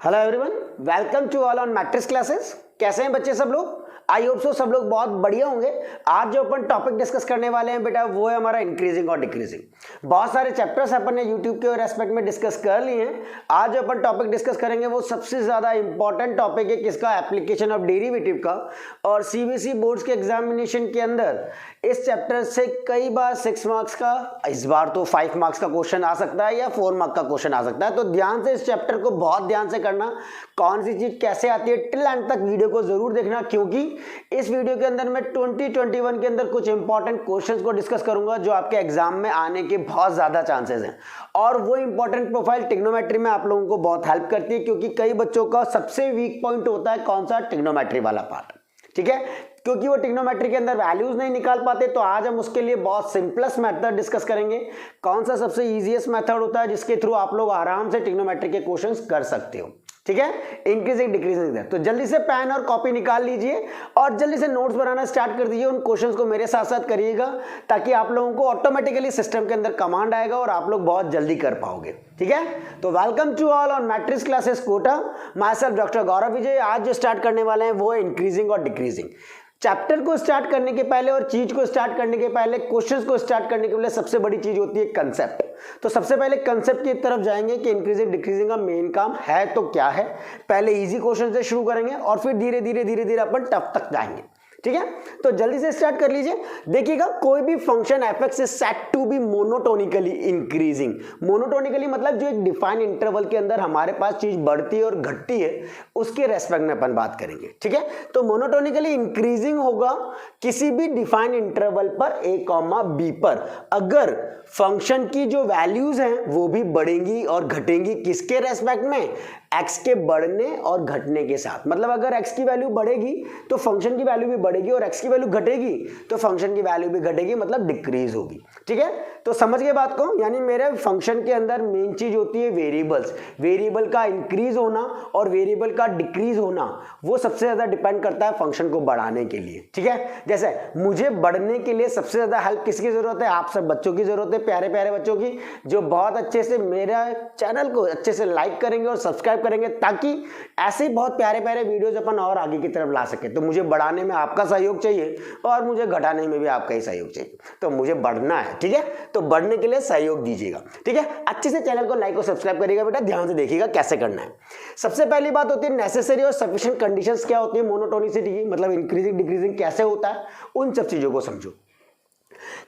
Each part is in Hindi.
Hello everyone, welcome to all on matrix classes. कैसे हैं बच्चे सब लोग? आई होप सो सब लोग बहुत बढ़िया होंगे। आज जो अपन टॉपिक डिस्कस करने वाले हैं बेटा वो है हमारा इंक्रीजिंग और डिक्रीजिंग। बहुत सारे चैप्टर्स अपन ने यूट्यूब के रेस्पेक्ट में डिस्कस कर लिए हैं। आज जो अपन टॉपिक डिस्कस करेंगे वो सबसे ज्यादा इंपॉर्टेंट टॉपिक है किसका, एप्लीकेशन ऑफ डेरिवेटिव का। और सीबीएसई बोर्ड्स के एग्जामिनेशन के अंदर इस चैप्टर से कई बार 6 मार्क्स का, इस बार तो 5 मार्क्स का क्वेश्चन आ सकता है या 4 मार्क्स का क्वेश्चन आ सकता है। तो ध्यान से इस चैप्टर को बहुत ध्यान से करना, कौन सी चीज कैसे आती है टिल एंड तक वीडियो को जरूर देखना, क्योंकि इस वीडियो के अंदर मैं 2021 के अंदर कुछ इंपॉर्टेंट क्वेश्चंस को डिस्कस करूंगा जो आपके एग्जाम में आने के बहुत ज्यादा चांसेस हैं। और वो इंपॉर्टेंट प्रोफाइल ट्रिग्नोमेट्री में आप लोगों को बहुत हेल्प करती है, क्योंकि कई बच्चों का सबसे वीक पॉइंट होता है कौन सा, ट्रिग्नोमेट्री वाला पार्ट। ठीक है, क्योंकि वो ट्रिग्नोमेट्री के अंदर वैल्यूज नहीं निकाल पाते। तो आज हम उसके लिए बहुत सिंपलेस्ट मेथड डिस्कस करेंगे। कौन सा सबसे इजीएस्ट मेथड होता है जिसके थ्रू आप लोग आराम से ट्रिग्नोमेट्री के क्वेश्चंस कर सकते हो। ठीक है, इंक्रीजिंग डिक्रीजिंग। तो जल्दी से पेन और कॉपी निकाल लीजिए और जल्दी से नोट्स बनाना स्टार्ट कर दीजिए। उन क्वेश्चंस को मेरे साथ साथ करिएगा ताकि आप लोगों को ऑटोमेटिकली सिस्टम के अंदर कमांड आएगा और आप लोग बहुत जल्दी कर पाओगे। ठीक है, तो welcome to all on matrix classes Kota. Myself doctor Gaurav Vijay. आज जो स्टार्ट करने वाले हैं वो है इंक्रीजिंग और डिक्रीजिंग। चैप्टर को स्टार्ट करने के पहले और चीज को स्टार्ट करने के पहले, क्वेश्चंस को स्टार्ट करने के पहले सबसे बड़ी चीज होती है कंसेप्ट। तो सबसे पहले कंसेप्ट की तरफ जाएंगे कि इंक्रीजिंग डिक्रीजिंग का मेन काम है तो क्या है। पहले इजी क्वेश्चन से शुरू करेंगे और फिर धीरे धीरे अपन टफ तक जाएंगे। ठीक है, तो जल्दी से स्टार्ट कर लीजिए। देखिएगा, कोई भी function f(x) is set to be monotonically increasing. Monotonically मतलब जो एक डिफाइन इंटरवल के अंदर हमारे पास चीज बढ़ती है और घटती है, उसके रेस्पेक्ट में अपन बात करेंगे। ठीक है, तो मोनोटोनिकली इंक्रीजिंग होगा किसी भी डिफाइन इंटरवल पर a, b पर अगर फंक्शन की जो वैल्यूज हैं वो भी बढ़ेंगी और घटेंगी। किसके रेस्पेक्ट में? x के बढ़ने और घटने के साथ। मतलब अगर x की वैल्यू बढ़ेगी तो फंक्शन की वैल्यू भी बढ़ेगी और x की वैल्यू घटेगी तो फंक्शन की वैल्यू भी घटेगी, मतलब डिक्रीज होगी। ठीक है, तो समझ गए बात को? यानी मेरे फंक्शन के अंदर मेन चीज होती है वेरिएबल्स। वेरिएबल का इंक्रीज होना और वेरिएबल का डिक्रीज होना वो सबसे ज्यादा डिपेंड करता है फंक्शन को बढ़ाने के लिए। ठीक है, जैसे मुझे बढ़ने के लिए सबसे ज्यादा हेल्प किसकी जरूरत है? आप सब बच्चों की जरूरत है, प्यारे प्यारे बच्चों की, जो बहुत अच्छे से मेरा चैनल को अच्छे से लाइक करेंगे और सब्सक्राइब करेंगे, ताकि ऐसे बहुत प्यारे प्यारे वीडियोज अपन और आगे की तरफ ला सके। तो मुझे बढ़ाने में आपका सहयोग चाहिए और मुझे घटाने में भी आपका ही सहयोग चाहिए। तो मुझे बढ़ना है, ठीक है, तो बढ़ने के लिए सहयोग दीजिएगा। ठीक है, अच्छे से चैनल को लाइक और सब्सक्राइब करिएगा बेटा, ध्यान से देखिएगा कैसे करना है। सबसे पहली बात होती है नेसेसरी और सफिशिएंट कंडीशंस क्या होती है मोनोटोनिसिटी की, मतलब इंक्रीजिंग डिक्रीजिंग कैसे होता है, उन सब चीजों को समझो।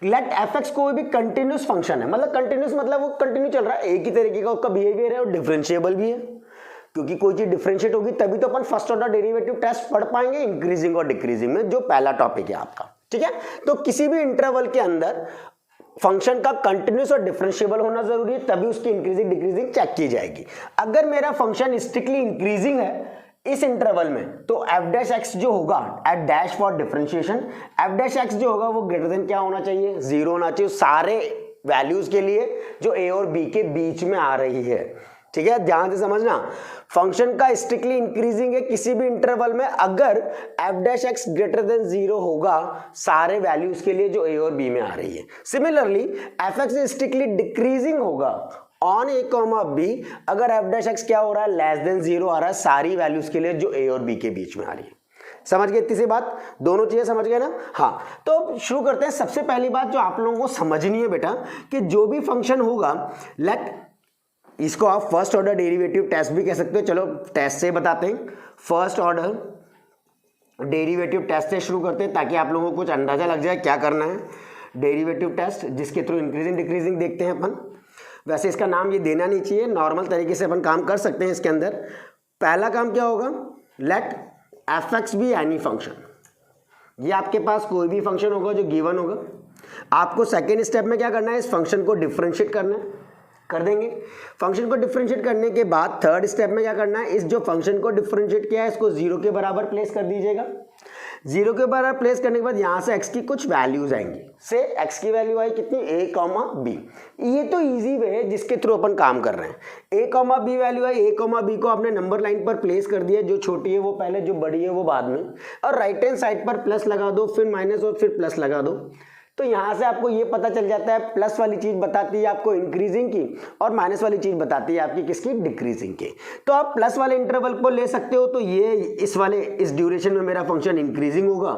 लेट f(x) कोई भी कंटिन्यूस फंक्शन है, मतलब कंटिन्यूस मतलब वो कंटिन्यू चल रहा है, एक ही तरीके का उसका बिहेवियर है और डिफरेंशिएबल भी है, क्योंकि कोई चीज डिफरेंशिएट होगी तभी तो अपन फर्स्ट ऑर्डर डेरिवेटिव टेस्ट पढ़ पाएंगे इंक्रीजिंग और डिक्रीजिंग में, जो पहला टॉपिक है आपका। ठीक है, तो किसी भी इंटरवल के अंदर फंक्शन का कंटिन्यूस और डिफरेंशिएबल होना जरूरी है, तभी उसकी इंक्रीजिंग डिक्रीजिंग चेक की जाएगी। अगर मेरा फंक्शन स्ट्रिक्टली इंक्रीजिंग है इस इंटरवल में तो f'(x) जो होगा eight dash for differentiation, f'(x) जो होगा वो ग्रेटर देन क्या होना चाहिए? 0 होना चाहिए सारे वैल्यूज के लिए जो a और b के बीच में आ रही है। ठीक है, ध्यान से समझना, फंक्शन का स्ट्रिक्टली इंक्रीजिंग है किसी भी इंटरवल में अगर f'(x) ग्रेटर देन 0 होगा सारे वैल्यूज के लिए जो a और b में आ रही है। सिमिलरली f(x) स्ट्रिक्टली डिक्रीजिंग होगा ऑन a, b अगर f'(x) क्या हो रहा है? लेस देन 0 आ रहा है सारी वैल्यूज के लिए जो a और b के बीच में आ रही है। समझ गए इतनी सी बात? दोनों चीजें समझ गए ना? हाँ, तो शुरू करते हैं। सबसे पहली बात जो आप लोगों को समझनी है बेटा कि जो भी फंक्शन होगा, लेट, इसको आप फर्स्ट ऑर्डर डेरिवेटिव टेस्ट भी कह सकते हो। चलो टेस्ट से बताते हैं। फर्स्ट ऑर्डर डेरिवेटिव टेस्ट से शुरू करते हैं ताकि आप लोगों को कुछ अंदाजा लग जाए क्या करना है। डेरिवेटिव टेस्ट जिसके थ्रू इंक्रीजिंग डिक्रीजिंग देखते हैं अपन। वैसे इसका नाम ये देना नहीं चाहिए, नॉर्मल तरीके से अपन काम कर सकते हैं इसके अंदर। पहला काम क्या होगा? Let f(x) be any function. ये आपके पास कोई भी फंक्शन होगा जो गिवन होगा। आपको सेकेंड स्टेप में क्या करना है? इस फंक्शन को डिफरेंशिएट करना है, कर देंगे। फंक्शन को डिफरेंशिएट करने के बाद थर्ड स्टेप में क्या करना है? इस जो फंक्शन को डिफरेंशिएट किया है इसको 0 के बराबर प्लेस कर दीजिएगा। 0 के बराबर प्लेस करने के बाद यहां से x की कुछ वैल्यूज आएंगी। से x की वैल्यू आई कितनी? a, b। ये तो इजी वे है जिसके थ्रू अपन काम कर रहे हैं। a, b value I, a, b को आपने नंबर लाइन पर प्लेस कर दिया, जो छोटी है वो पहले, जो बड़ी है वो बाद में, और राइट हैंड साइड पर प्लस लगा दो, फिर माइनस और फिर प्लस लगा दो। तो यहाँ से आपको ये पता चल जाता है, प्लस वाली चीज़ बताती है आपको इंक्रीजिंग की और माइनस वाली चीज़ बताती है आपकी किसकी, डिक्रीजिंग की। तो आप प्लस वाले इंटरवल को ले सकते हो, तो ये इस ड्यूरेशन में मेरा फंक्शन इंक्रीजिंग होगा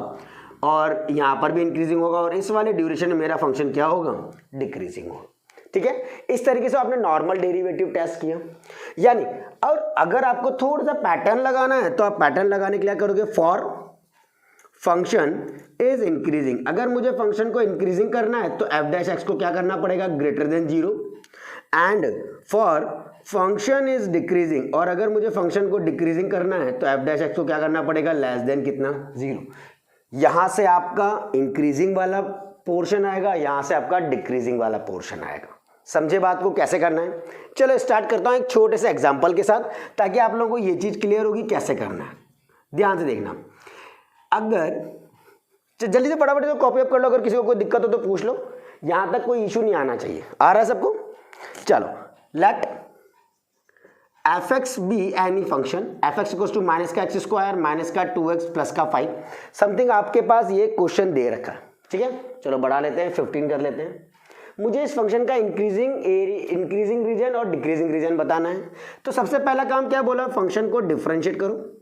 और यहाँ पर भी इंक्रीजिंग होगा और इस वाले ड्यूरेशन में मेरा फंक्शन क्या होगा, डिक्रीजिंग होगा। ठीक है, इस तरीके से आपने नॉर्मल डेरिवेटिव टेस्ट किया। यानी और अगर आपको थोड़ा सा पैटर्न लगाना है तो आप पैटर्न लगाने के लिए क्या करोगे, फॉर फंक्शन इज इंक्रीजिंग। अगर मुझे फंक्शन को इंक्रीजिंग करना है तो एफ डैश एक्स को क्या करना पड़ेगा, greater than 0। And for function is decreasing, और अगर मुझे फंक्शन को डिक्रीजिंग करना है तो एफ डैश एक्स को क्या करना पड़ेगा, लेस देन कितना, 0। यहां से आपका इंक्रीजिंग वाला पोर्शन आएगा, यहां से आपका डिक्रीजिंग वाला पोर्शन आएगा। समझे बात को कैसे करना है। चलो स्टार्ट करता हूं एक छोटे से एग्जांपल के साथ, ताकि आप लोगों को ये चीज क्लियर होगी कैसे करना है। ध्यान से देखना, अगर जल्दी से फटाफट से कॉपी अप कर लो, अगर किसी को कोई दिक्कत हो तो पूछ लो, यहां तक कोई इशू नहीं आना चाहिए। आ रहा है सबको? चलो, let f x be any function, f x equals to minus का एक्स स्क्वायर माइनस का 2x प्लस का 5 समथिंग। आपके पास ये क्वेश्चन दे रखा है, ठीक है। चलो बढ़ा लेते हैं, 15 कर लेते हैं। मुझे इस फंक्शन का इंक्रीजिंग रीजन और डिक्रीजिंग रीजन बताना है। तो सबसे पहला काम क्या बोला, फंक्शन को डिफरेंशिएट करो,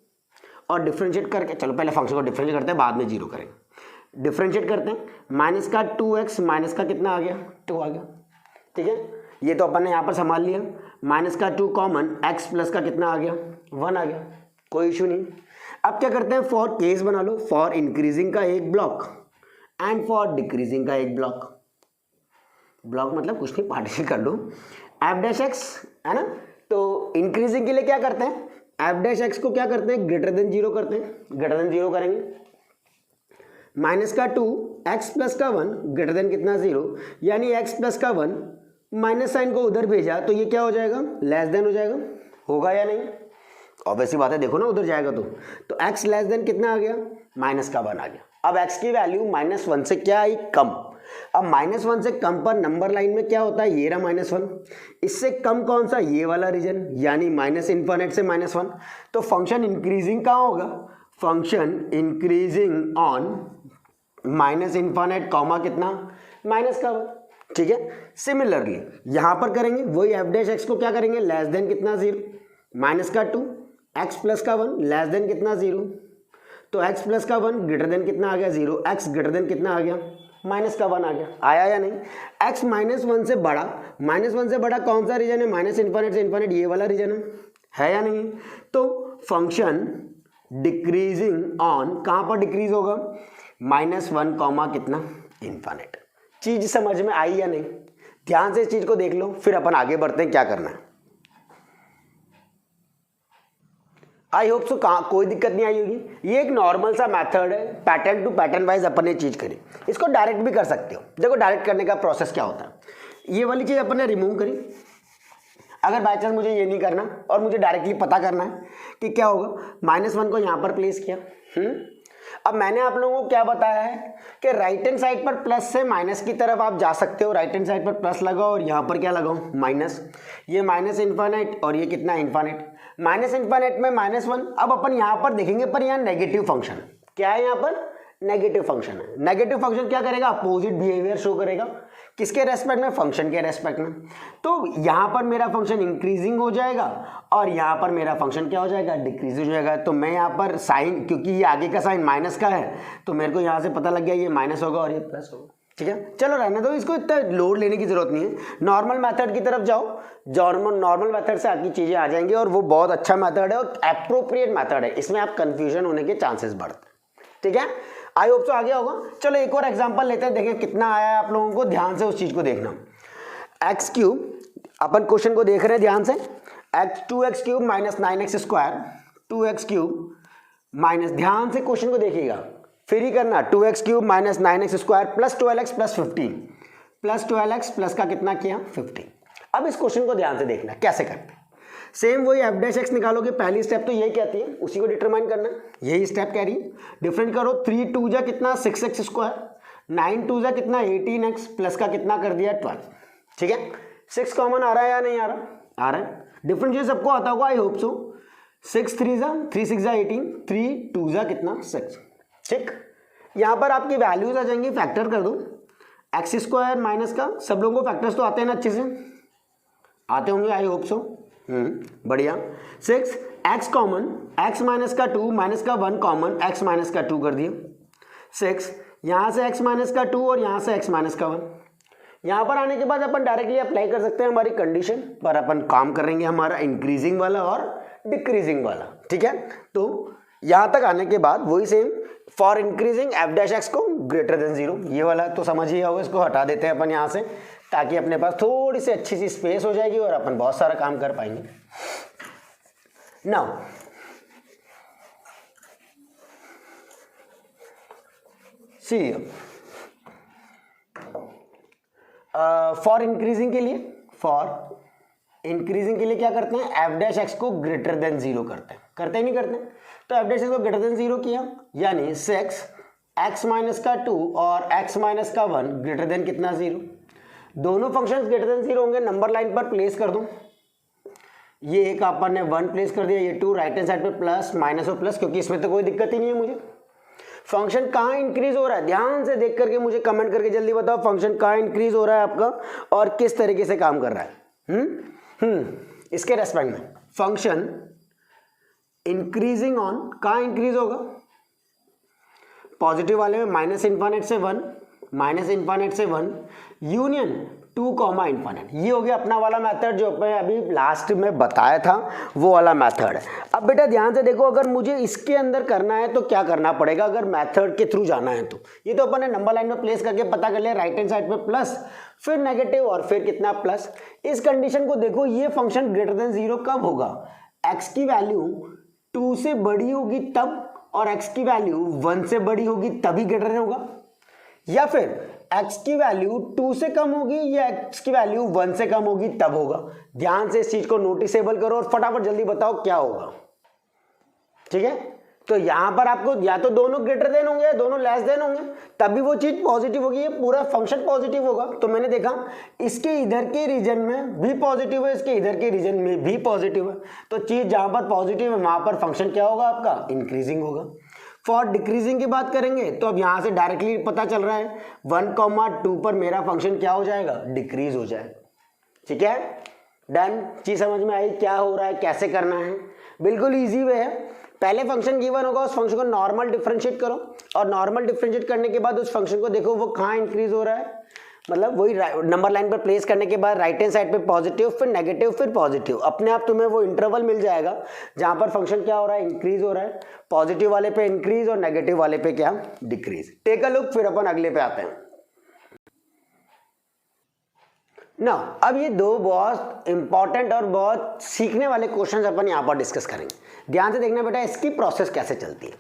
और डिफरेंशिएट करके, चलो पहले फंक्शन को डिफरेंशिएट करते हैं, बाद में 0 करेंगे। डिफरेंशिएट करते हैं, माइनस का 2x माइनस का कितना आ गया, 2 आ गया, ठीक है। ये तो अपन ने यहाँ पर संभाल लिया। माइनस का 2 कॉमन, x प्लस का कितना आ गया, 1 आ गया, कोई इशू नहीं। अब क्या करते हैं, फॉर केस बना लो, फॉर इंक्रीजिंग का एक ब्लॉक एंड फॉर डिक्रीजिंग का एक ब्लॉक। ब्लॉक मतलब कुछ नहीं, पार्टीशन कर लो। एफ डैश एक्स है ना, तो इंक्रीजिंग के लिए क्या करते हैं, एफ डैश एक्स को क्या करते हैं, ग्रेटर देन 0 करते हैं, ग्रेटर देन 0 करेंगे। माइनस का 2 एक्स प्लस का 1 ग्रेटर देन कितना, 0, यानी एक्स प्लस का 1 माइनस साइन को उधर भेजा तो ये क्या हो जाएगा, लेस देन हो जाएगा। होगा या नहीं, ऑब्वियसली बात है, देखो ना उधर जाएगा तो एक्स लेस देन कितना आ गया, माइनस का 1 आ गया। अब एक्स की वैल्यू -1 से क्या आई, कम। अब -1 से कम पर नंबर लाइन में क्या होता है, ये रहा -1, इससे कम कौन सा, ये वाला रीजन, यानी माइनस इन्फिनिट से -1। तो फंक्शन इंक्रीजिंग कहाँ होगा, function increasing on minus infinite comma कितना, माइनस का 1, ठीक है। सिमिलरली यहां पर करेंगे वही, एफ डैश एक्स को क्या करेंगे, लेस देन कितना, 0, माइनस का 2 एक्स प्लस का 1 लेस देन कितना, 0, तो एक्स प्लस का 1 ग्रेटर देन कितना आ गया, 0, एक्स ग्रेटर देन कितना आ गया, माइनस का 1 आ गया। आया या नहीं, एक्स -1 से बड़ा, -1 से बड़ा कौन सा रीजन है, माइनस इन्फिनिट से इन्फिनिट, ये वाला रीजन है या नहीं। तो फंक्शन डिक्रीजिंग ऑन कहां पर डिक्रीज होगा, -1 कॉमा कितना, इन्फिनिट। चीज समझ में आई या नहीं, ध्यान से इस चीज को देख लो, फिर अपन आगे बढ़ते हैं क्या करना है। आई होप सो कोई दिक्कत नहीं आई होगी। ये एक नॉर्मल सा मेथड है, पैटर्न टू पैटर्न वाइज अपन ने चीज करी। इसको डायरेक्ट भी कर सकते हो। देखो डायरेक्ट करने का प्रोसेस क्या होता है, ये वाली चीज अपन ने रिमूव करी। अगर बाय चांस मुझे ये नहीं करना और मुझे डायरेक्टली पता करना है कि क्या होगा, -1 को यहाँ पर प्लेस किया। अब मैंने आप लोगों को क्या बताया है कि राइट हैंड साइड पर प्लस से माइनस की तरफ आप जा सकते हो। राइट हैंड साइड पर प्लस लगाओ और यहाँ पर क्या लगाओ, माइनस। ये माइनस इन्फिनिट और ये कितना, इन्फिनिट। माइनस इन्फिनिट में -1। अब अपन यहाँ पर देखेंगे, पर यहाँ नेगेटिव फंक्शन क्या है, यहाँ पर नेगेटिव फंक्शन है। नेगेटिव फंक्शन क्या करेगा, अपोजिट बिहेवियर शो करेगा, किसके रेस्पेक्ट में, फंक्शन के रेस्पेक्ट में। तो यहाँ पर मेरा फंक्शन इंक्रीजिंग हो जाएगा और यहाँ पर मेरा फंक्शन क्या हो जाएगा, डिक्रीज हो जाएगा। तो मैं यहाँ पर साइन, क्योंकि ये आगे का साइन माइनस का है, तो मेरे को यहाँ से पता लग गया ये माइनस होगा और ये प्लस होगा, ठीक है। चलो रहने दो, इसको इतना लोड लेने की जरूरत नहीं है। नॉर्मल मेथड की तरफ जाओ, नॉर्मल मेथड से आपकी चीजें आ जाएंगी और वो बहुत अच्छा मेथड है और एप्रोप्रिएट मेथड है। इसमें आप कंफ्यूजन होने के चांसेस बढ़ते हैं, ठीक है। आई होप सो आ गया होगा। चलो एक और एग्जांपल लेते हैं, देखें कितना आया है आप लोगों को। ध्यान से उस चीज को देखना। एक्स क्यूब, अपन क्वेश्चन को देख रहे हैं ध्यान से। 2x cube minus 9x square, 2x cube minus, ध्यान से क्वेश्चन को देखिएगा, फिर ही करना। 2x cube minus 9x square plus 12x plus 15, plus 12x plus का कितना किया, 15। अब इस क्वेश्चन को ध्यान से देखना कैसे करते हैं। सेम वही एफ डैश एक्स निकालोगे, पहली स्टेप तो यही कहती है, उसी को डिटरमाइन करना, यही स्टेप कह रही है। डिफरेंट करो, 3 2 जा कितना 6x स्क्वायर, 9 2 जा कितना 18x प्लस का कितना कर दिया 12, ठीक है। 6 कॉमन आ रहा है या नहीं आ रहा, आ रहा है। डिफरेंशिएट सबको आता होगा, आई होप सो। 6 3 जा 3 6 जा 18, 3 2 जा कितना 6, ठीक। यहाँ पर आपकी वैल्यूज आ जाएंगी, फैक्टर कर दो। एक्स स्क्वायर माइनस का सब लोगों को फैक्टर्स तो आते हैं ना, अच्छे से आते होंगे, आई होप सो। बढ़िया। 6 एक्स कॉमन, एक्स माइनस का 2 माइनस का 1 कॉमन, एक्स माइनस का 2 कर दिया। 6 यहाँ से एक्स माइनस का 2 और यहाँ से एक्स माइनस का 1। यहाँ पर आने के बाद अपन डायरेक्टली अप्लाई कर सकते हैं हमारी कंडीशन पर। अपन काम करेंगे हमारा इंक्रीजिंग वाला और डिक्रीजिंग वाला, ठीक है। तो यहाँ तक आने के बाद वही same, for increasing F dash x को ग्रेटर देन 0, ये वाला तो समझ ही होगा, इसको हटा देते हैं अपन यहाँ से, ताकि अपने पास थोड़ी सी अच्छी सी स्पेस हो जाएगी और अपन बहुत सारा काम कर पाएंगे। नाउ सी फॉर इंक्रीजिंग के लिए, क्या करते हैं, एफ डैश एक्स को ग्रेटर देन 0 करते ही नहीं करते। तो एफ डैश एक्स को ग्रेटर देन 0 किया, यानी 6 एक्स माइनस का 2 और एक्स माइनस का 1 ग्रेटर देन कितना, 0। दोनों फंक्शंस ग्रेटर देन 0 होंगे, नंबर लाइन पर प्लेस कर दूं। ये एक अपन ने 1 प्लेस कर दिया, ये 2, राइट हैंड साइड पे प्लस माइनस और प्लस, क्योंकि इसमें तो कोई दिक्कत ही नहीं है मुझे। फंक्शन कहाँ इंक्रीज हो रहा है, ध्यान से देख करके मुझे कमेंट करके जल्दी बताओ, फंक्शन कहाँ इंक्रीज हो रहा है आपका और किस तरीके से काम कर रहा है। इसके रेस्पेक्ट में फंक्शन इंक्रीजिंग ऑन, कहाँ इंक्रीज होगा, पॉजिटिव वाले में माइनस इन्फानेट से 1, माइनस इन्फानेट से 1 यूनियन 2 कॉमा इन्फानेट। ये हो गया अपना वाला मेथड जो मैं अभी लास्ट में बताया था, वो वाला मेथड है। अब बेटा ध्यान से देखो, अगर मुझे इसके अंदर करना है तो क्या करना पड़ेगा, अगर मेथड के थ्रू जाना है तो ये तो अपन ने नंबर लाइन में प्लेस करके पता कर लिया, राइट हैंड साइड पे प्लस, फिर नेगेटिव और फिर कितना प्लस। इस कंडीशन को देखो, ये फंक्शन ग्रेटर देन 0 कब होगा, एक्स की वैल्यू 2 से बड़ी होगी तब, और एक्स की वैल्यू 1 से बड़ी होगी तभी ग्रेटर देन होगा, या फिर x की वैल्यू 2 से कम होगी या x की वैल्यू 1 से कम होगी तब होगा। ध्यान से इस चीज को नोटिसेबल करो और फटाफट जल्दी बताओ क्या होगा, ठीक है। तो यहां पर आपको या तो दोनों ग्रेटर देन होंगे या दोनों लेस देन होंगे, तभी वो चीज पॉजिटिव होगी, ये पूरा फंक्शन पॉजिटिव होगा। तो मैंने देखा इसके इधर के रीजन में भी पॉजिटिव है, इसके इधर के रीजन में भी पॉजिटिव है, तो चीज जहां पर पॉजिटिव है वहां पर फंक्शन क्या होगा आपका, इंक्रीजिंग होगा। फॉर डिक्रीजिंग की बात करेंगे तो अब यहां से डायरेक्टली पता चल रहा है 1,2 पर मेरा फंक्शन क्या हो जाएगा, डिक्रीज हो जाएगा, ठीक है। डन, चीज समझ में आई क्या हो रहा है, कैसे करना है, बिल्कुल इजी वे है। पहले फंक्शन गिवन होगा, उस फंक्शन को नॉर्मल डिफरेंशिएट करो और नॉर्मल डिफरेंशिएट करने के बाद उस फंक्शन को देखो वो कहाँ इंक्रीज हो रहा है, मतलब वही नंबर लाइन पर प्लेस करने के बाद राइट हैंड साइड पे पॉजिटिव, फिर नेगेटिव, फिर पॉजिटिव, अपने आप तुम्हें वो इंटरवल मिल जाएगा जहां पर फंक्शन क्या हो रहा है, इंक्रीज हो रहा है। पॉजिटिव वाले पे इंक्रीज और नेगेटिव वाले पे क्या, डिक्रीज। टेक अ लुक, फिर अपन अगले पे आते हैं। ना अब ये दो बहुत इंपॉर्टेंट और बहुत सीखने वाले क्वेश्चंस अपन यहाँ पर डिस्कस करेंगे। ध्यान से देखना बेटा इसकी प्रोसेस कैसे चलती है।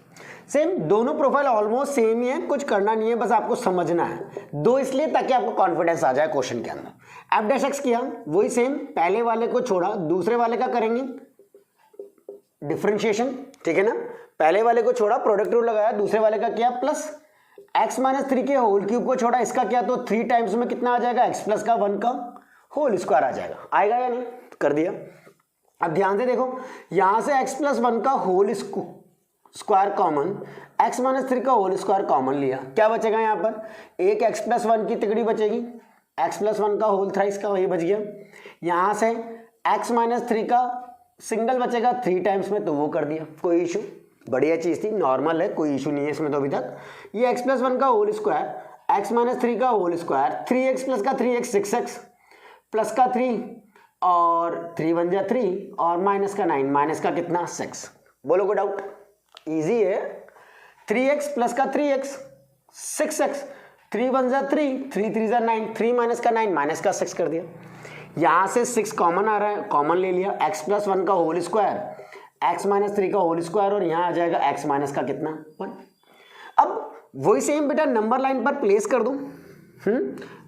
सेम दोनों प्रोफाइल ऑलमोस्ट सेम ही है, कुछ करना नहीं है, बस आपको समझना है। दो इसलिए ताकि आपको कॉन्फिडेंस आ जाए क्वेश्चन के अंदर। एफ डैश एक्स किया वही सेम, पहले वाले को छोड़ा, दूसरे वाले का करेंगे डिफरेंशिएशन, ठीक है ना। पहले वाले को छोड़ा, प्रोडक्ट रूल लगाया, दूसरे वाले का किया प्लस, एक्स माइनस 3 के होल क्यूब को छोड़ा, इसका क्या, तो 3 टाइम्स में कितना आ जाएगा, एक्स प्लस का 1 का होल स्क्वायर आ जाएगा। आएगा या नहीं, कर दिया। अब ध्यान से देखो, यहां से एक्स प्लस 1 का whole square common, x minus 3 का होल स्क्वायर कॉमन लिया, क्या बचेगा यहाँ पर, एक एक्स प्लस 1 की तिकड़ी बचेगी, एक्स प्लस 1 का होल थ्राइस का वही बच गया। यहाँ से एक्स माइनस 3 का सिंगल बचेगा 3 टाइम्स में, तो वो कर दिया, कोई इशू, बढ़िया चीज थी, नॉर्मल है, कोई इशू नहीं है इसमें तो अभी तक। ये एक्स प्लस 1 का होल स्क्वायर, एक्स माइनस 3 का होल स्क्वायर, 3x प्लस का 3x 6x प्लस का 3 और 3 बन जा 3 और माइनस का 9, माइनस का कितना 6। बोलो कोई डाउट, इजी है। 3x प्लस का 3x 6x, 3 बन जा 3, 3 3 जा 9, 3 माइनस का 9 माइनस का 6 कर दिया। यहां से 6 कॉमन आ रहा है, कॉमन ले लिया, x प्लस 1 का होल स्क्वायर, x माइनस 3 का होल स्क्वायर और यहां आ जाएगा x माइनस का कितना 1। अब वही सेम बेटा नंबर लाइन पर प्लेस कर दूं,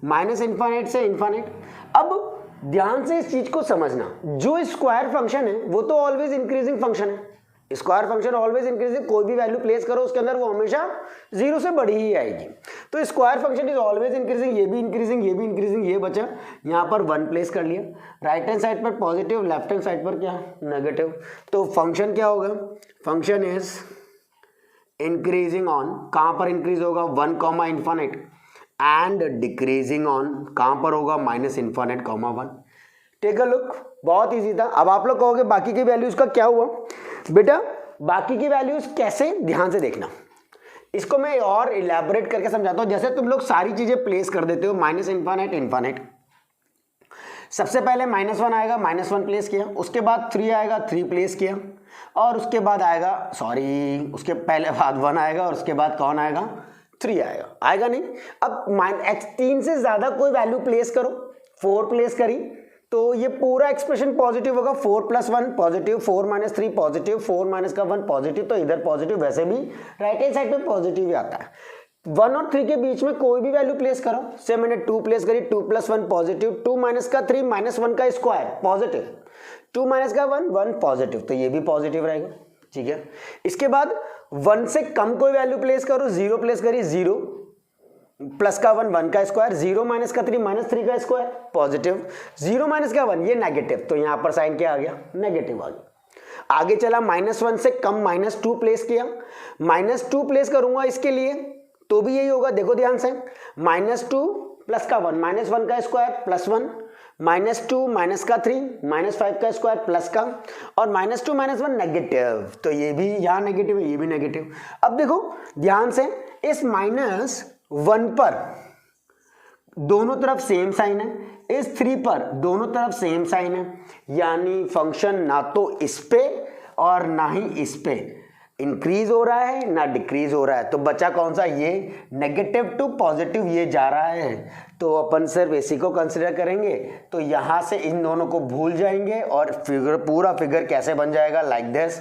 माइनस इन्फानेट से इन्फानेट। अब ध्यान से इस चीज को समझना, जो स्क्वायर फंक्शन है वो तो ऑलवेज इंक्रीजिंग फंक्शन है, स्क्वायर फंक्शन ऑलवेज इंक्रीजिंग, कोई भी वैल्यू प्लेस करो उसके अंदर वो हमेशा 0 से बड़ी ही आएगी। तो square function is always increasing, ये भी इंक्रीजिंग, ये भी इंक्रीजिंग, ये बचा, यहाँ पर 1 प्लेस कर लिया, राइट हैंड साइड पर पॉजिटिव, लेफ्ट हैंड साइड पर क्या नेगेटिव। तो फंक्शन क्या होगा, फंक्शन इज इंक्रीजिंग ऑन, कहां पर इंक्रीज होगा, 1 comma infinite, and decreasing on, कहां पर होगा, minus infinite comma 1। Take a look, बहुत इजी था। अब आप लोग कहोगे बाकी की वैल्यूज का क्या हुआ बेटा, बाकी की वैल्यूज कैसे, ध्यान से देखना, इसको मैं और इलैबोरेट करके समझाता हूं। जैसे तुम लोग सारी चीजें प्लेस कर देते हो, माइनस इन्फिनिट इन्फिनिट, सबसे पहले -1 आएगा, -1 प्लेस किया, उसके बाद 3 आएगा, 3 प्लेस किया, और उसके बाद आएगा, सॉरी उसके पहले बाद 1 आएगा, और उसके बाद कौन आएगा, 3 आएगा, आएगा नहीं। अब -3 से ज्यादा कोई वैल्यू प्लेस करो, 4 प्लेस करी तो ये पूरा एक्सप्रेशन पॉजिटिव होगा, 4 + 1 पॉजिटिव, 4 - 3 पॉजिटिव, 4 - 1 पॉजिटिव, तो इधर पॉजिटिव, वैसे भी राइट हैंड साइड पे पॉजिटिव ही आता है। 1 और 3 के बीच में कोई भी वैल्यू प्लेस करो, से मैंने 2 प्लेस करी, 2 + 1 पॉजिटिव, 2 - 3 -1 का स्क्वायर पॉजिटिव, 2 - 1 1 पॉजिटिव, तो ये भी पॉजिटिव रहेगा, ठीक है। इसके बाद 1 से कम कोई वैल्यू प्लेस करो, 0 प्लेस करी, 0 प्लस का 1 1 का स्क्वायर, 0 - 3 -3 का स्क्वायर पॉजिटिव, 0 - 1 ये नेगेटिव, तो यहां पर साइन क्या आ गया, नेगेटिव आ गया। आगे चला, -1 से कम -2 प्लेस किया, -2 प्लेस करूंगा इसके लिए तो भी यही होगा, देखो ध्यान से, -2 प्लस का 1 -1 का स्क्वायर प्लस 1, -2 माइनस का 3 -5 का स्क्वायर प्लस का, और -2 - 1 नेगेटिव, तो ये भी यहाँ नेगेटिव है, ये भी नेगेटिव। अब देखो ध्यान से, इस -1 पर दोनों तरफ सेम साइन है, इस 3 पर दोनों तरफ सेम साइन है, यानी फंक्शन ना तो इस पे और ना ही इस पे इंक्रीज हो रहा है ना डिक्रीज हो रहा है, तो बचा कौन सा, ये नेगेटिव टू पॉजिटिव ये जा रहा है, तो अपन सिर्फ इसी को कंसिडर करेंगे। तो यहां से इन दोनों को भूल जाएंगे और फिगर, पूरा फिगर कैसे बन जाएगा, लाइक दिस,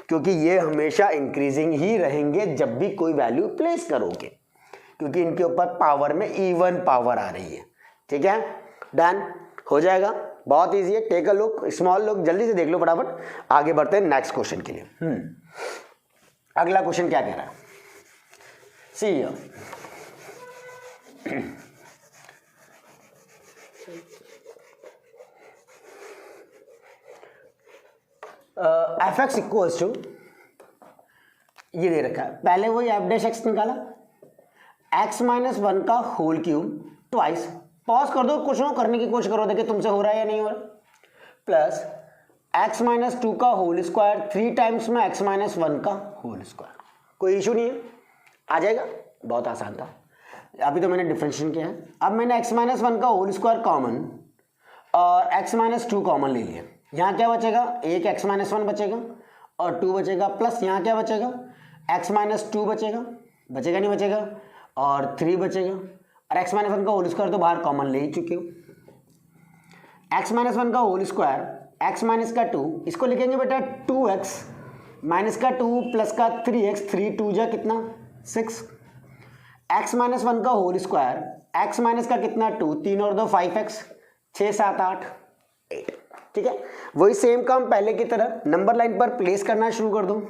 क्योंकि ये हमेशा इंक्रीजिंग ही रहेंगे जब भी कोई वैल्यू प्लेस करोगे, क्योंकि इनके ऊपर पावर में इवन पावर आ रही है, ठीक है। डन हो जाएगा, बहुत ईजी है। Take a look, small look, जल्दी से देख लो फटाफट, आगे बढ़ते हैं नेक्स्ट क्वेश्चन के लिए। अगला क्वेश्चन क्या कह रहा है, see f x equals to, ये दे रखा है, पहले वही एफ डैश एक्स निकाला, x - 1 का होल क्यूब ट्वाइस, पॉज कर दो, क्वेश्चन को करने की कोशिश करो, देखिए तुमसे हो रहा है या नहीं हो रहा, प्लस x - 2 का होल स्क्वायर 3 टाइम्स में x - 1 का होल स्क्वायर, कोई इशू नहीं है, आ जाएगा, बहुत आसान था, अभी तो मैंने डिफरेंशिएशन किया है। अब मैंने x - 1 का होल स्क्वायर कॉमन और x - 2 कॉमन ले लिया, यहाँ क्या बचेगा, एक x - 1 बचेगा और 2 बचेगा, प्लस यहाँ क्या बचेगा, x - 2 बचेगा, बचेगा नहीं बचेगा, और 3 बचेगा, और x - 1 का होल स्क्वायर तो बाहर कॉमन ले ही चुके हो, x - 1 का होल स्क्वायर, x - का 2, इसको लिखेंगे बेटा 2x माइनस का 2 प्लस का 3x, 3 2 जा कितना 6, x - 1 का होल स्क्वायर, x माइनस का कितना 2, 3 और 2 5x, 6 7 8 8, ठीक है। वही सेम काम पहले की तरह नंबर लाइन पर प्लेस करना शुरू कर दो,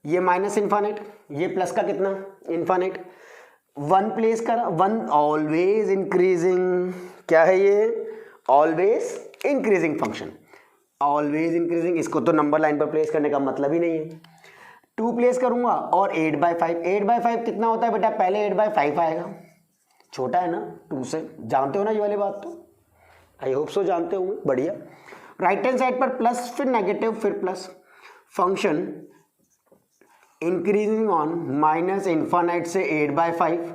ये माइनस इन्फिनिट, ये प्लस का कितना इन्फिनिट, 1 प्लेस करा, 1 ऑलवेज इंक्रीजिंग, क्या है ये, always increasing function, always increasing, इसको तो नंबर लाइन पर प्लेस करने का मतलब ही नहीं है। 2 प्लेस करूंगा और 8/5, 8/5 कितना होता है बेटा, पहले 8/5 आएगा, छोटा है ना 2 से, जानते हो ना ये वाली बात, तो आई होप सो जानते होंगे, बढ़िया। राइट हैंड साइड पर प्लस, फिर नेगेटिव, फिर plus, function increasing on minus infinite से 8/5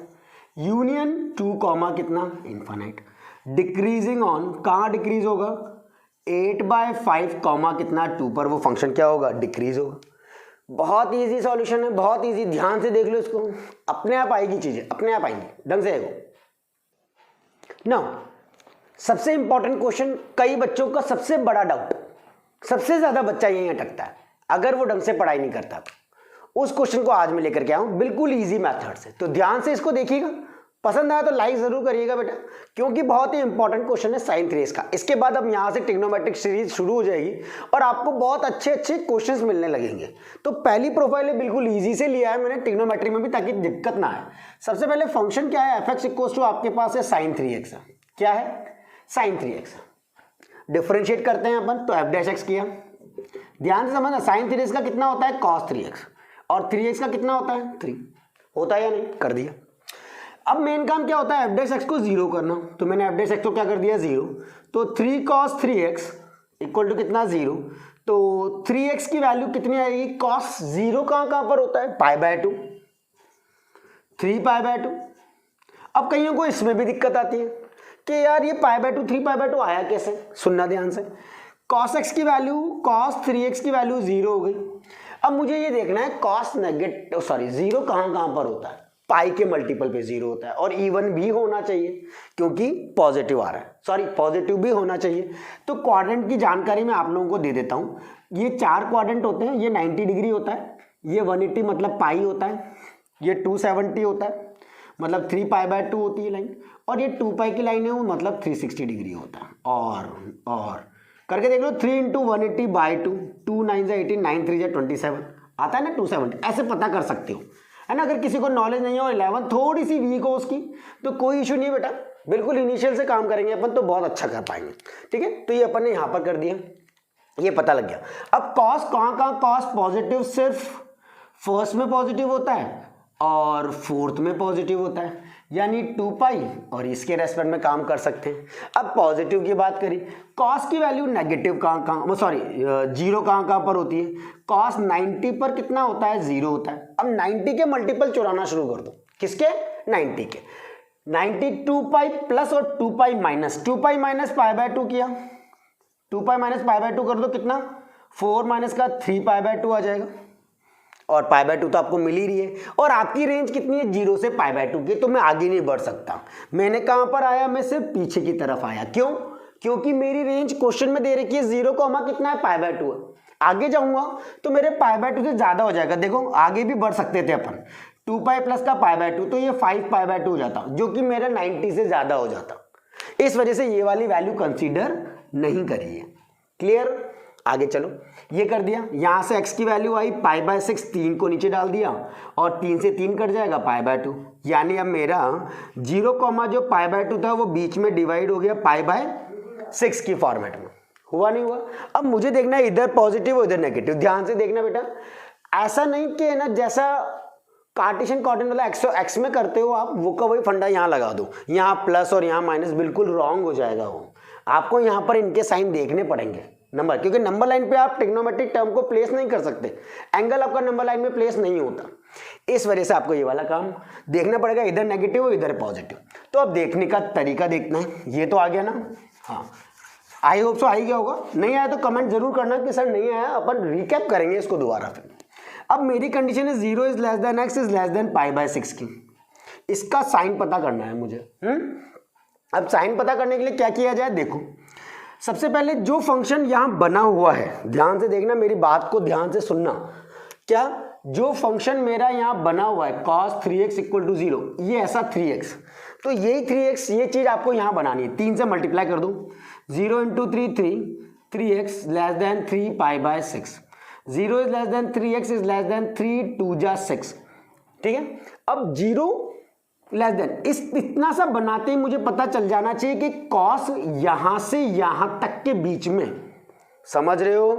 यूनियन 2 कॉमा कितना इन्फिनिट, डिक्रीजिंग ऑन, कहाँ डिक्रीज होगा, 8/5 कॉमा कितना 2 पर वो फंक्शन क्या होगा, डिक्रीज होगा। बहुत इजी सॉल्यूशन है, बहुत इजी, ध्यान से देख लो इसको, अपने आप आएगी चीजें, अपने आप आएंगी, ढंग से देखो। नाउ सबसे इंपॉर्टेंट क्वेश्चन, कई बच्चों का सबसे बड़ा डाउट, सबसे ज्यादा बच्चा यही अटकता है अगर वो ढंग से पढ़ाई नहीं करता, उस क्वेश्चन को आज मैं लेकर के आया हूं बिल्कुल इजी मेथड से, तो ध्यान से इसको देखिएगा, पसंद आया तो लाइक जरूर करिएगा बेटा, क्योंकि बहुत ही इंपॉर्टेंट क्वेश्चन है साइन थ्रीज का। इसके बाद अब यहाँ से ट्रिग्नोमेट्रिक सीरीज शुरू हो जाएगी और आपको बहुत अच्छे अच्छे क्वेश्चंस मिलने लगेंगे। तो पहली प्रोफाइल है बिल्कुल इजी से लिया है मैंने ट्रिग्नोमेट्री में भी, ताकि दिक्कत ना आए। सबसे पहले फंक्शन क्या है, एफ एक्स इक्वल्स टू आपके पास है साइन 3x, क्या है साइन 3x, डिफरेंशिएट करते हैं अपन, तो एफ डैश एक्स किया, ध्यान से समझना, साइन 3x का कितना होता है cos 3x, और 3x का कितना होता है 3, होता है या नहीं, कर दिया। अब मेन काम क्या होता है, एफ डैश एक्स को जीरो करना, तो मैंने एफ डैश एक्स को क्या कर दिया जीरो, तो 3 cos 3x इक्वल टू कितना जीरो, तो 3x की वैल्यू कितनी आएगी, cos जीरो कहां पर होता है, π/2, 3π/2। अब कईयों को इसमें भी दिक्कत आती है कि यार ये π/2 3π/2 आया कैसे, सुनना ध्यान से, cos x की वैल्यू cos 3x की वैल्यू जीरो हो गई। अब मुझे ये देखना है cos नेगेटिव जीरो कहां पर होता है, पाई के मल्टीपल पे जीरो होता है, और इवन भी होना चाहिए क्योंकि पॉजिटिव आ रहा है, सॉरी पॉजिटिव भी होना चाहिए। तो क्वाड्रेंट की जानकारी मैं आप लोगों को दे देता हूं, ये 4 क्वाड्रेंट होते हैं, ये 90 डिग्री होता है, ये 180 मतलब पाई होता है, ये 270 होता है मतलब 3π/2 होती है लाइन, और ये 2π की लाइन है वो मतलब 360 डिग्री होता है। और करके देख लो, 3 × 180/2, 2 9 18, 9 3 27 आता है ना 270, ऐसे पता कर सकते हो, है ना। अगर किसी को नॉलेज नहीं हो, 11 थोड़ी सी वीक हो उसकी, तो कोई इशू नहीं है बेटा, बिल्कुल इनिशियल से काम करेंगे अपन तो बहुत अच्छा कर पाएंगे, ठीक है। तो ये अपन ने यहाँ पर कर दिया, ये पता लग गया। अब कॉस कहाँ कॉस पॉजिटिव सिर्फ फर्स्ट में पॉजिटिव होता है और फोर्थ में पॉजिटिव होता है, यानी 2π, और इसके रेस्पेक्ट में काम कर सकते हैं। अब पॉजिटिव की बात करी, कॉस की वैल्यू नेगेटिव जीरो कहाँ पर होती है, कॉस 90 पर कितना होता है, जीरो होता है। अब 90 के मल्टीपल चुराना शुरू कर दो, किसके, 90 के, 90 2π प्लस और 2π माइनस, 2π माइनस π/2 किया, 2π माइनस π/2 कर दो, कितना 4 माइनस का 3π/2 आ जाएगा, और π/2 तो आपको मिल ही रही है, और आपकी रेंज कितनी है, 0 से π/2 की, तो मैं आगे नहीं बढ़ सकता। मैंने कहां पर आया, मैं सिर्फ पीछे की तरफ आया, क्यों, क्योंकि मेरी रेंज क्वेश्चन में दे रखी है 0 को हमारा कितना है, π/2 है। आगे जाऊंगा तो मेरे π/2 से ज्यादा हो जाएगा, देखो आगे भी बढ़ सकते थे अपन, 2π प्लस का π/2 तो ये 5π/2 हो जाता, जो कि मेरा 90 से ज्यादा हो जाता। इस वजह से ये वाली वैल्यू कंसीडर नहीं करी है, क्लियर। आगे चलो, ये कर दिया, यहां से x की वैल्यू आई π/6, 3 को नीचे डाल दिया, और 3 से 3 कट जाएगा π/2, यानी अब मेरा 0, जो π/2 था वो बीच में डिवाइड हो गया π/6 की फॉर्मेट में, हुआ नहीं हुआ। अब मुझे देखना है इधर पॉजिटिव इधर नेगेटिव, ध्यान से देखना बेटा, ऐसा नहीं कि ना जैसा कार्टेशियन कोऑर्डिनेट वाला एक्स में करते हो आप, वो का वही फंडा यहाँ लगा दो, यहाँ प्लस और यहाँ माइनस, बिल्कुल रॉन्ग हो जाएगा वो। आपको यहाँ पर इनके साइन देखने पड़ेंगे नंबर, क्योंकि नंबर लाइन पे आप ट्रिग्नोमेट्रिक टर्म को प्लेस नहीं कर सकते, एंगल आपका नंबर लाइन में प्लेस नहीं होता, इस वजह से आपको ये वाला काम देखना पड़ेगा, इधर नेगेटिव इधर पॉजिटिव। तो अब देखने का तरीका देखना है, ये तो आ गया ना, हाँ आई होप सो आ ही गया होगा, नहीं आया तो कमेंट जरूर करना कि सर नहीं आया, अपन रिकैप करेंगे इसको दोबारा फिर। अब मेरी कंडीशन है 0 is less than x is less than π/6 की, इसका साइन पता करना है मुझे। अब साइन पता करने के लिए क्या किया जाए, देखो सबसे पहले जो फंक्शन यहां बना हुआ है, ध्यान से देखना, मेरी बात को ध्यान से सुनना, क्या जो फंक्शन मेरा यहां बना हुआ है cos 3x इक्वल टू 0, ये ऐसा 3x, तो यही 3x, ये चीज आपको यहां बनानी है, 3 से मल्टीप्लाई कर दो, 0 × 3 3x less than 3π/6, 0 is less than 3x is less than 3 2 जा 6, ठीक है। अब 0 लेस देन, इस इतना सा बनाते ही मुझे पता चल जाना चाहिए कि कॉस यहां से यहां तक के बीच में, समझ रहे हो,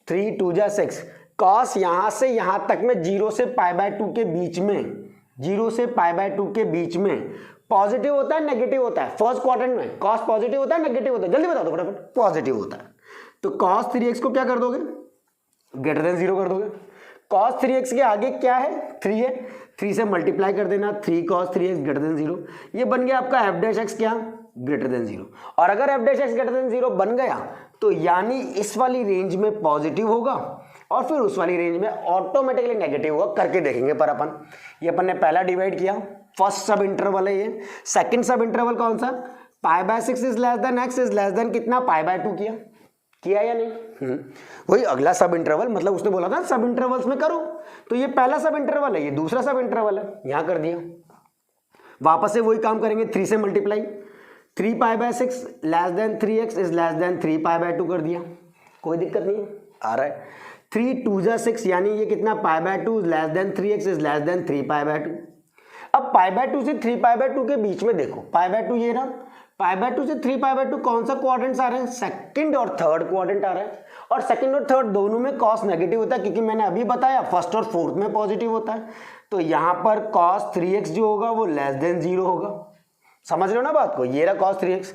3 2 जा 6, कॉस यहां से यहां तक में 0 से π/2 के बीच में, 0 से π/2 के बीच में पॉजिटिव होता है नेगेटिव होता है, फर्स्ट क्वाड्रेंट में कॉस पॉजिटिव होता है नेगेटिव होता है, जल्दी बता दो फटाफट, पॉजिटिव होता है। तो cos 3x को क्या कर दोगे, ग्रेटर देन 0 कर दोगे, cos 3x के आगे क्या है, 3 है, 3 से मल्टीप्लाई कर देना, 3 cos 3x ग्रेटर देन 0, ये बन गया आपका f' क्या, ग्रेटर देन 0। और अगर f' ग्रेटर देन 0 बन गया तो यानी इस वाली रेंज में पॉजिटिव होगा और फिर उस वाली रेंज में ऑटोमेटिकली नेगेटिव होगा, करके देखेंगे। पर अपन ये अपन ने पहला डिवाइड किया, फर्स्ट सब इंटरवल है ये, सेकंड सब इंटरवल कौन सा, π/6 is less than x is less than कितना, π/2 किया या नहीं, वही अगला सब इंटरवल, मतलब उसने बोला था सब इंटरवल्स में करो, तो ये पहला सब इंटरवल है, ये दूसरा सब इंटरवल है, यहां कर दिया। वापस से वही काम करेंगे, 3 से multiply, 3π/6 less than 3x is less than 3π/2 कर दिया, कोई दिक्कत नहीं आ रहा है। 3 2 जा 6 यानी ये कितना, π/2 less than 3x is less than 3π/2। अब π/2 से 3π/2 के बीच में देखो, π/2 ये रहा, π/2 से 3π/2 कौन सा क्वाड्रेंट्स आ रहे हैं, सेकंड और थर्ड क्वाड्रेंट आ रहा है, और सेकंड और थर्ड दोनों में कॉस नेगेटिव होता है, क्योंकि मैंने अभी बताया फर्स्ट और फोर्थ में पॉजिटिव होता है। तो यहाँ पर कॉस 3x जो होगा वो लेस देन 0 होगा। समझ रहे हो ना बात को, ये रहा cos 3x,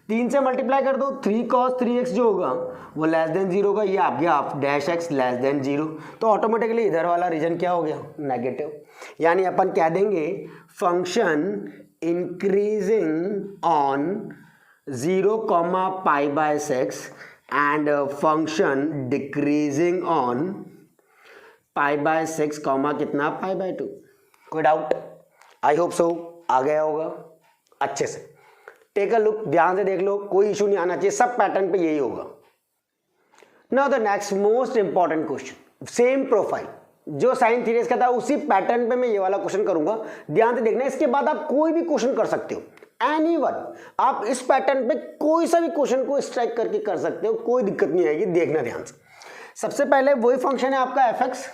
3 से मल्टीप्लाई कर दो, 3 cos 3x जो होगा वो लेस देन 0 होगा, ये आप गया आप डैश x लेस देन 0, तो ऑटोमेटिकली इधर वाला रीजन क्या हो गया, नेगेटिव। यानी अपन क्या देंगे, function increasing on 0, π/6 and function decreasing on π/6, कितना π/2। कोई डाउट? आई होप सो आ गया होगा अच्छे से। टेक अ लुक, ध्यान से देख लो, कोई इशू नहीं आना चाहिए, सब पैटर्न पे यही होगा। Now the next most important question, same profile जो साइन थीरीज का था उसी पैटर्न पे मैं ये वाला क्वेश्चन करूंगा, ध्यान से देखना। इसके बाद आप कोई भी क्वेश्चन कर सकते हो, एनीवन, आप इस पैटर्न पे कोई सा भी क्वेश्चन को स्ट्राइक करके कर सकते हो, कोई दिक्कत नहीं आएगी, देखना ध्यान से। सबसे पहले वही फंक्शन है आपका fx,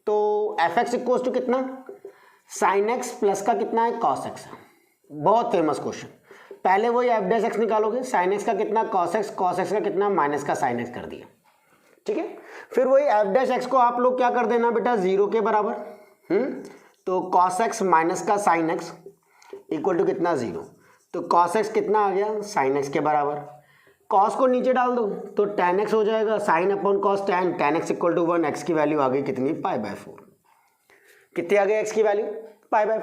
तो fx इक्वल्स टू कितना, साइन एक्स प्लस का कितना है, cos x। बहुत फेमस क्वेश्चन, पहले वही एफ डैश एक्स निकालोगे, साइन एक्स का कितना, cos x का कितना, माइनस का साइन एक्स कर दिया, ठीक है। फिर वही एफ डैश एक्स को आप लोग क्या कर देना बेटा, 0 के बराबर, तो cos x माइनस का साइन एक्स इक्वल टू कितना, 0, तो cos x कितना आ गया, साइन एक्स के बराबर। cos को नीचे डाल दो तो tan x हो जाएगा, sine upon cos tan x equal to 1, x की वैल्यू आ गई कितनी, π/4। कितनी आ गई x की वैल्यू, π/4।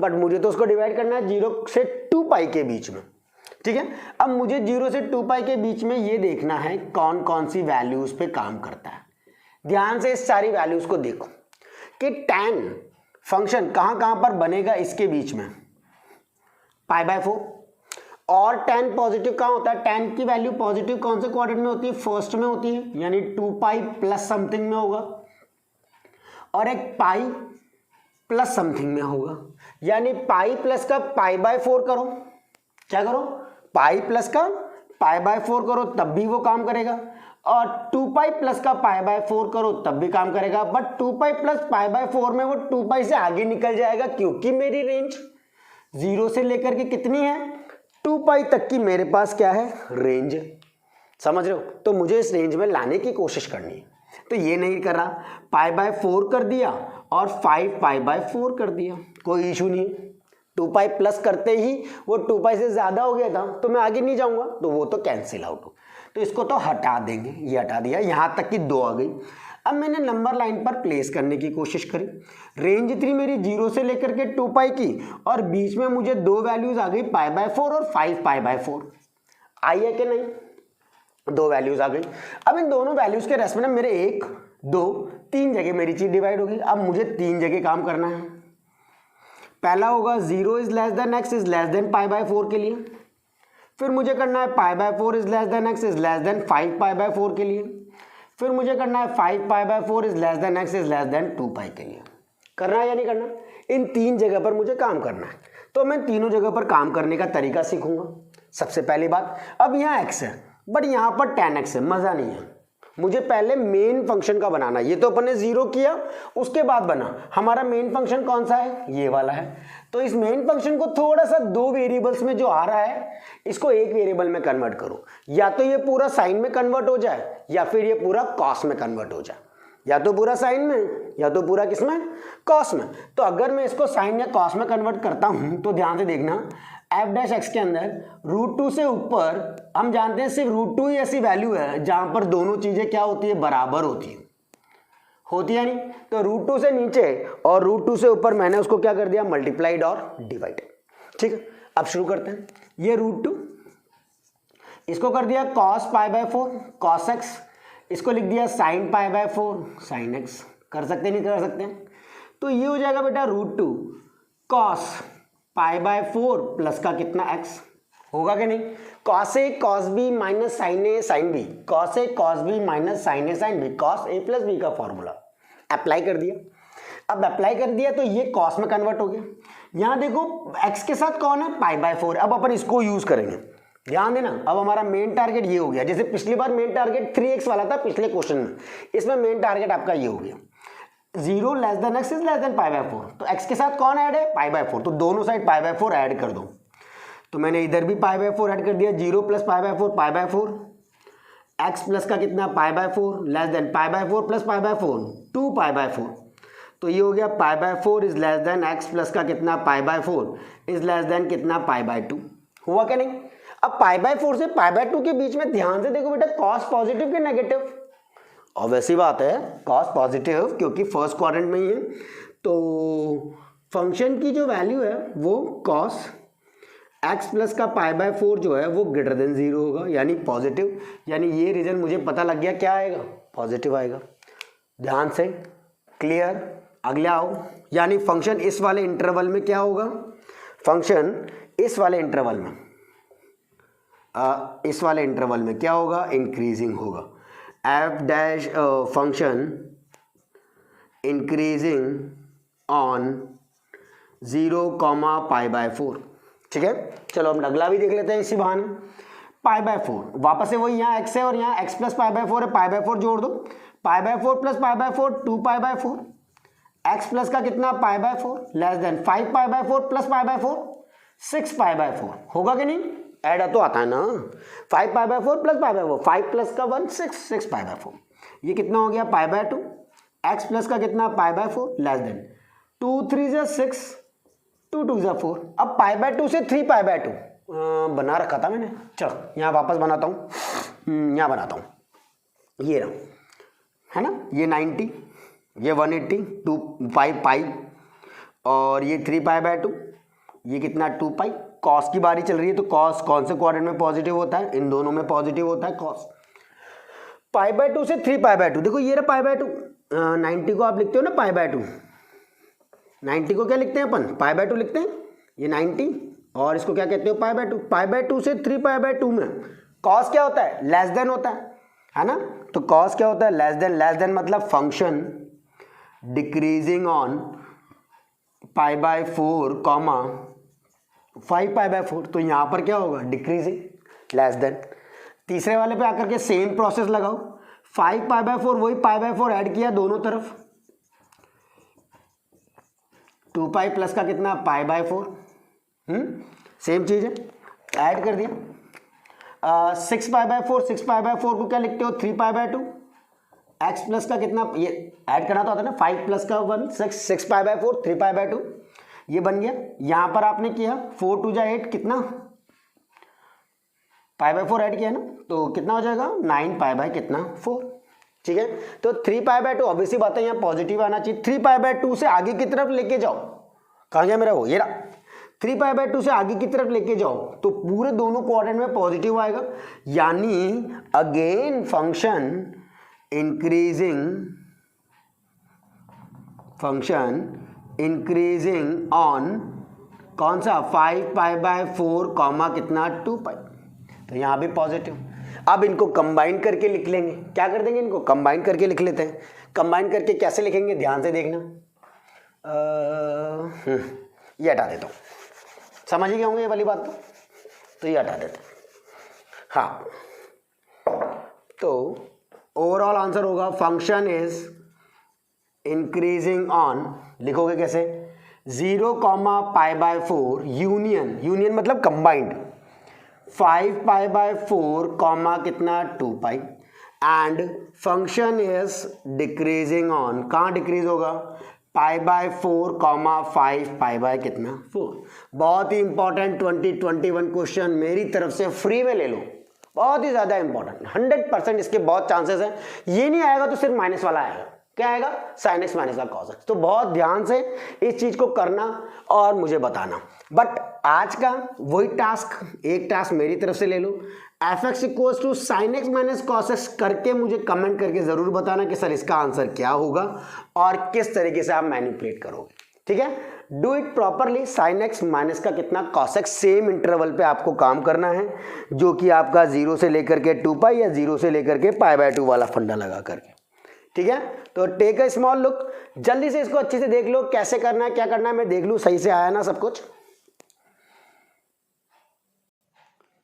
बट मुझे तो उसको डिवाइड करना है 0 से 2π के बीच में, ठीक है। अब मुझे 0 से 2π के बीच में ये देखना है कौन कौन सी वैल्यूज पे काम करता है। ध्यान से इस सारी वैल्यूज को देखो कि tan फंक्शन कहाँ कहाँ पर बनेगा इसके बीच में, π/4। और tan पॉजिटिव कहाँ होता है, tan की वैल्यू पॉजिटिव कौन से क्वाड्रेंट में होती है, फर्स्ट में होती है, यानी 2π प्लस समथिंग में होगा, और एक पाई प्लस समथिंग में होगा, यानी पाई प्लस का π/4 करो, क्या करो, पाई प्लस का π/4 करो तब भी वो काम करेगा, और 2π प्लस का π/4 करो तब भी काम करेगा। बट 2π प्लस π/4 में वो 2π से आगे निकल जाएगा, क्योंकि मेरी रेंज 0 से लेकर के कितनी है, 2π तक की मेरे पास क्या है, रेंज। समझ रहे हो, तो मुझे इस रेंज में लाने की कोशिश करनी है। तो ये नहीं कर रहा, π/4 कर दिया और 5π/4 कर दिया, कोई इशू नहीं। 2π प्लस करते ही वो 2π से ज़्यादा हो गया था, तो मैं आगे नहीं जाऊंगा, तो वो तो कैंसिल आउट हो, तो इसको तो हटा देंगे, ये हटा दिया, यहाँ तक की 2 आ गई। अब मैंने नंबर लाइन पर प्लेस करने की कोशिश करी, रेंज थी मेरी 0 से लेकर के 2π की, और बीच में मुझे 2 वैल्यूज आ गई, π/4 और 5π/4। आई है कि नहीं, 2 वैल्यूज आ गई। अब इन दोनों वैल्यूज के रेस्पेक्ट में मेरे 1, 2, 3 जगह मेरी चीज डिवाइड होगी। अब मुझे 3 जगह काम करना है। पहला होगा 0 is less than x is less than π/4 के लिए, फिर मुझे करना है π/4 is less than x is less than 5π/4 के लिए, फिर मुझे करना है 5π/4 is less than x is less than 2π के लिए। करना है या नहीं करना, इन 3 जगह पर मुझे काम करना है। तो मैं तीनों जगह पर काम करने का तरीका सीखूंगा। सबसे पहली बात, अब यहाँ x है बट यहाँ पर tan x है, मजा नहीं है, मुझे पहले मेन फंक्शन का बनाना। ये तो अपन ने 0 किया उसके बाद बना, हमारा मेन फंक्शन कौन सा है, ये वाला है। तो इस मेन फंक्शन को थोड़ा सा 2 वेरिएबल्स में जो आ रहा है इसको 1 वेरिएबल में कन्वर्ट करो, या तो ये पूरा साइन में कन्वर्ट हो जाए या फिर ये पूरा कॉस में कन्वर्ट हो जाए, या तो पूरा साइन में या तो पूरा किस में, कॉस में। तो अगर मैं इसको साइन या कॉस में कन्वर्ट करता हूं तो ध्यान से देखना, f' के अंदर √2 से ऊपर हम जानते हैं सिर्फ √2 ही ऐसी वैल्यू है जहां पर दोनों चीजें क्या होती है, बराबर होती है नहीं। तो √2 से नीचे और √2 से ऊपर मैंने उसको क्या कर दिया, मल्टीप्लाइड और डिवाइडेड। ठीक है, अब शुरू करते हैं। ये √2 इसको कर दिया cos π/4 cos x, इसको लिख दिया sin π/4 sin x। कर सकते नहीं कर सकते, तो ये हो जाएगा बेटा √2 cos π/4 प्लस का कितना x, होगा कि नहीं। cos a cos b minus sin a sin b, cos a cos b minus sin a sin b, cos a plus b का फॉर्मूला अप्लाई कर दिया। अब अप्लाई कर दिया तो ये cos में कन्वर्ट हो गया। यहाँ देखो x के साथ कौन है, π/4। अब अपन इसको यूज करेंगे, ध्यान देना। अब हमारा मेन टारगेट ये हो गया, जैसे पिछली बार मेन टारगेट 3x वाला था पिछले क्वेश्चन में, इसमें मेन टारगेट आपका ये हो गया 0 less than x is less than π/4। तो x के साथ कौन ऐड है, π/4, तो दोनों साइड π/4 ऐड कर दो। तो मैंने इधर भी π/4 ऐड कर दिया, 0 प्लस π/4 π/4, एक्स प्लस का कितना पाई by 4 less than pi by 4 plus pi by 4 2 pi by 4, तो ये हो गया पाई by 4 is less then x plus का कितना पाई बाय 4 इज लेस देन कितना पाई बाय 2। हुआ क्या नहीं? अब पाई बाय 4 से पाई बाय 2 के बीच में ध्यान से देखो बेटा, कॉस पॉजिटिव के नेगेटिव? ऑब्वियस सी बात है कॉस पॉजिटिव, क्योंकि फर्स्ट क्वाड्रेंट में ही है। तो फंक्शन की जो वैल्यू है वो कॉस एक्स प्लस का पाई बाय 4 जो है वो ग्रेटर देन 0 होगा, यानी पॉजिटिव। यानी ये रीजन मुझे पता लग गया, क्या आएगा? पॉजिटिव आएगा। ध्यान से, क्लियर? अगले आओ, यानी फंक्शन इस वाले इंटरवल में क्या होगा? फंक्शन इस वाले इंटरवल में क्या होगा? इंक्रीजिंग होगा। F dash function increasing on 0 pi by 4। ठीक है, चलो हम अगला भी देख लेते हैं इसी बहाने। पाई बाय 4 वापस से वही, यहाँ x है और यहाँ x प्लस पाई बाय 4 है, पाई बाय 4 जोड़ दो। पाई by 4 plus pi by 4 2 pi by 4, x plus का कितना पाई by 4 less than 5 pi by 4 plus pi by 4 6 pi by 4। होगा कि नहीं? ऐड तो आता है ना, 5 pi by 4 plus pi by 4, 5 plus का 1 6 पाई बाय 4। ये कितना हो गया? Pi by 2। x प्लस का कितना पाई बाय 4 लेस देन 2 3 6 2 2 4। अब पाई बाय 2 से 3 पाई बाय 2 बना रखा था मैंने, चलो यहाँ वापस बनाता हूँ, यहाँ बनाता हूँ। ये रहा, है ना, ये 90, ये 180 2 पाई और ये 3 पाई बाय 2, ये कितना 2 पाई। कॉस की बारी चल रही है, तो कॉस कौन से क्वाड्रेंट में पॉजिटिव होता है? इन दोनों में पॉजिटिव होता है कॉस। पाई बाय 2 से 3 पाई बाय 2, देखो ये रहा पाई बाय 2। 90 को आप लिखते हो ना पाई बाय 2, 90 को क्या लिखते हैं अपन? पाई बाय 2 लिखते हैं। ये 90 और इसको क्या कहते हो? Pi by 2। पाई बाय 2 से 3 पाई बाय 2 में कॉस क्या होता है? लेस देन होता है ना। तो कॉस क्या होता है? Less than. लेस देन मतलब function decreasing on pi by 4 5 pi by 4, तो यहाँ पर क्या होगा? Decreasing, less than. तीसरे वाले पे आकर के सेम प्रोसेस लगाओ, 5 पाई बाय 4 वही पाई बाय 4 ऐड किया दोनों तरफ, 2 पाई प्लस का कितना पाई बाय 4, सेम चीज है, ऐड कर दिया। 6 पाई बाय 4, 6 पाई बाय 4 को क्या लिखते हो? 3 पाई बाय 2। एक्स प्लस का कितना, ये ऐड करना तो आता है ना, 5 प्लस का 1 6 पाई बाय 4 3 पाई बाय 2, ये बन गया। यहां पर आपने किया 4 2 जा 8, कितना पाई बाय 4 ऐड किया ना, तो कितना हो जाएगा? 9 पाई बाय कितना 4। ठीक है, तो 3 पाई बाय 2 ऑब्वियसली बात है यहाँ पॉजिटिव आना चाहिए। 3 पाई बाय 2 से आगे की तरफ लेके जाओ, कहाँ गया मेरा वो, ये रहा। 3 पाई बाय 2 से आगे की तरफ लेके जाओ तो पूरे दोनों क्वाड्रेंट में पॉजिटिव आएगा, यानी अगेन फंक्शन इंक्रीजिंग ऑन कौन सा? 5 पाई बाय 4 कॉमा कितना 2 पाई, तो यहाँ भी पॉजिटिव। अब इनको कंबाइन करके लिख लेंगे, क्या कर देंगे? इनको कंबाइन करके लिख लेते हैं। कंबाइन करके कैसे लिखेंगे ध्यान से देखना, ये हटा देता हूँ, समझ ही गए होंगे ये वाली बात तो ये हटा देते हैं। हाँ, तो ओवरऑल आंसर होगा फंक्शन इज इंक्रीजिंग ऑन, लिखोगे कैसे? 0 पाई बाय 4 यूनियन मतलब कंबाइंड 5 पाई बाय 4 कॉमा कितना 2 pi, and function is decreasing on, कहाँ डिक्रीज होगा? Pi by 4 comma 5 pi by कितना 4। बहुत ही इंपॉर्टेंट 2021 क्वेश्चन मेरी तरफ से फ्री में ले लो, बहुत ही ज्यादा इंपॉर्टेंट, 100% इसके बहुत चांसेस हैं। ये नहीं आएगा तो सिर्फ माइनस वाला आएगा, क्या आएगा? साइन एक्स माइनस का कॉस एक्स। तो बहुत ध्यान से इस चीज को करना और मुझे बताना। बट आज का वही टास्क, एक टास्क मेरी तरफ से ले लो, f x equals to sine x minus cos x करके मुझे कमेंट करके जरूर बताना कि सर इसका आंसर क्या होगा और किस तरीके से आप मैनिपुलेट करोगे। ठीक है, do it properly. Sign x minus का कितना कॉस एक्स, सेम इंटरवल पे आपको काम करना है, जो कि आपका 0 से लेकर के 2 पाई या 0 से लेकर के पाई बाय 2 वाला फंडा लगा करके। ठीक है, तो टेक अ स्मॉल लुक, जल्दी से इसको अच्छे से देख लो, कैसे करना है क्या करना है, मैं देख लूं सही से आया ना सब कुछ।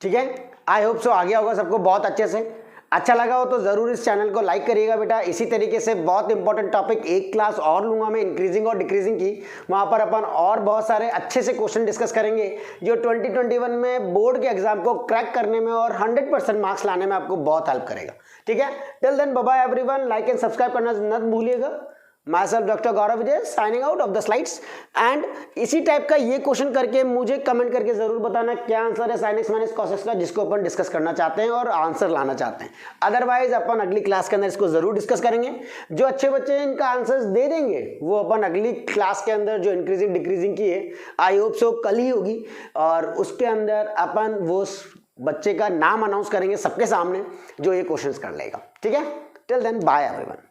ठीक है, आई होप सो आ गया होगा सबको बहुत अच्छे से। अच्छा लगा हो तो ज़रूर इस चैनल को लाइक करिएगा बेटा। इसी तरीके से बहुत इंपॉर्टेंट टॉपिक एक क्लास और लूँगा मैं इंक्रीजिंग और डिक्रीजिंग की, वहाँ पर अपन और बहुत सारे अच्छे से क्वेश्चन डिस्कस करेंगे जो 2021 में बोर्ड के एग्जाम को क्रैक करने में और 100% मार्क्स लाने में आपको बहुत हेल्प करेगा। ठीक है, till then bye bye everyone, like and subscribe करना मत भूलिएगा। Myself Dr. Gaurav Vijay signing out of the slides and इसी टाइप का ये क्वेश्चन करके मुझे कमेंट करके जरूर बताना क्या आंसर है sin x minus cos x का, जिसको अपन डिस्कस करना चाहते हैं और आंसर लाना चाहते हैं। अदरवाइज अपन अगली क्लास के अंदर इसको जरूर डिस्कस करेंगे। जो अच्छे बच्चे इनका आंसर्स दे देंगे वो अपन अगली क्लास के अंदर जो इंक्रीजिंग डिक्रीजिंग की है आई होप सो कल ही होगी, और उसके अंदर अपन वो बच्चे का नाम अनाउंस करेंगे सबके सामने जो ये क्वेश्चंस कर लेगा। ठीक है, टिल देन बाय एवरीवन।